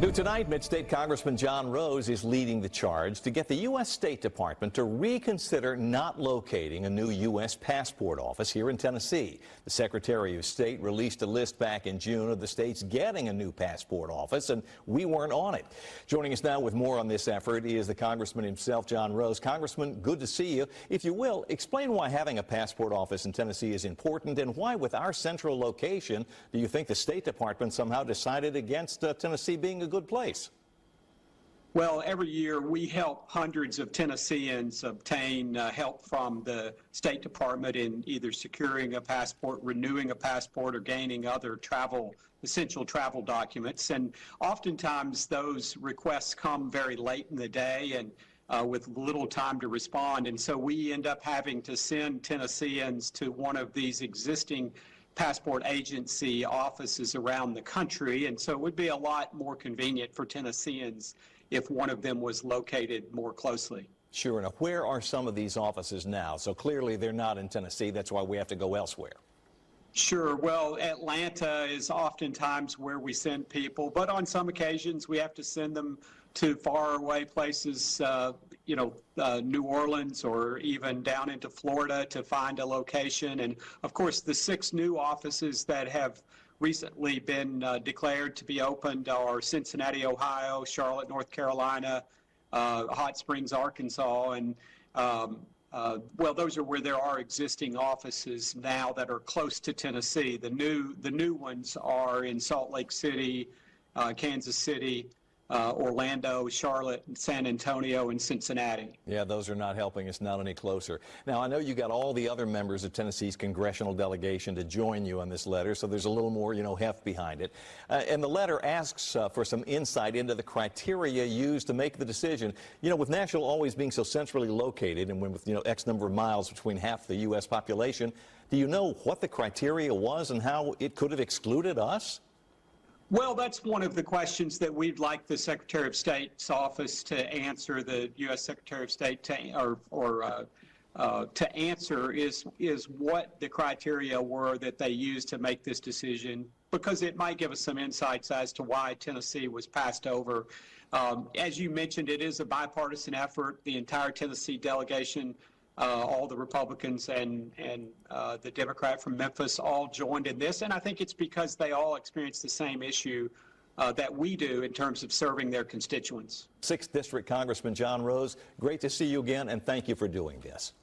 New tonight, Mid-State Congressman John Rose is leading the charge to get the U.S. State Department to reconsider not locating a new U.S. passport office here in Tennessee. The Secretary of State released a list back in June of the states getting a new passport office, and we weren't on it. Joining us now with more on this effort is the Congressman himself, John Rose. Congressman, good to see you. If you will, explain why having a passport office in Tennessee is important, and why, with our central location, do you think the State Department somehow decided against Tennessee being a good place? Well, every year we help hundreds of Tennesseans obtain help from the State Department in either securing a passport, renewing a passport, or gaining other essential travel documents. And oftentimes those requests come very late in the day and with little time to respond. And so we end up having to send Tennesseans to one of these existing passport agency offices around the country, and so it would be a lot more convenient for Tennesseans if one of them was located more closely. Sure. Now, where are some of these offices now? So clearly they're not in Tennessee. That's why we have to go elsewhere. Sure. Well, Atlanta is oftentimes where we send people, but on some occasions we have to send them to faraway places, New Orleans or even down into Florida to find a location. And of course, the 6 new offices that have recently been declared to be opened are Cincinnati, Ohio, Charlotte, North Carolina, Hot Springs, Arkansas, and well, those are where there are existing offices now that are close to Tennessee. The new ones are in Salt Lake City, Kansas City, Orlando, Charlotte, San Antonio, and Cincinnati. Yeah, those are not helping us not any closer. Now, I know you got all the other members of Tennessee's Congressional Delegation to join you on this letter, so there's a little more, heft behind it. And the letter asks for some insight into the criteria used to make the decision. With Nashville always being so centrally located and with, X number of miles between half the U.S. population, do you know what the criteria was and how it could have excluded us? Well, that's one of the questions that we'd like the Secretary of State's office to answer, the U.S. Secretary of State to answer is what the criteria were that they used to make this decision, because it might give us some insights as to why Tennessee was passed over. As you mentioned, it is a bipartisan effort. The entire Tennessee delegation, all the Republicans and the Democrat from Memphis all joined in this, and I think it's because they all experience the same issue that we do in terms of serving their constituents. 6th District Congressman John Rose, great to see you again, and thank you for doing this.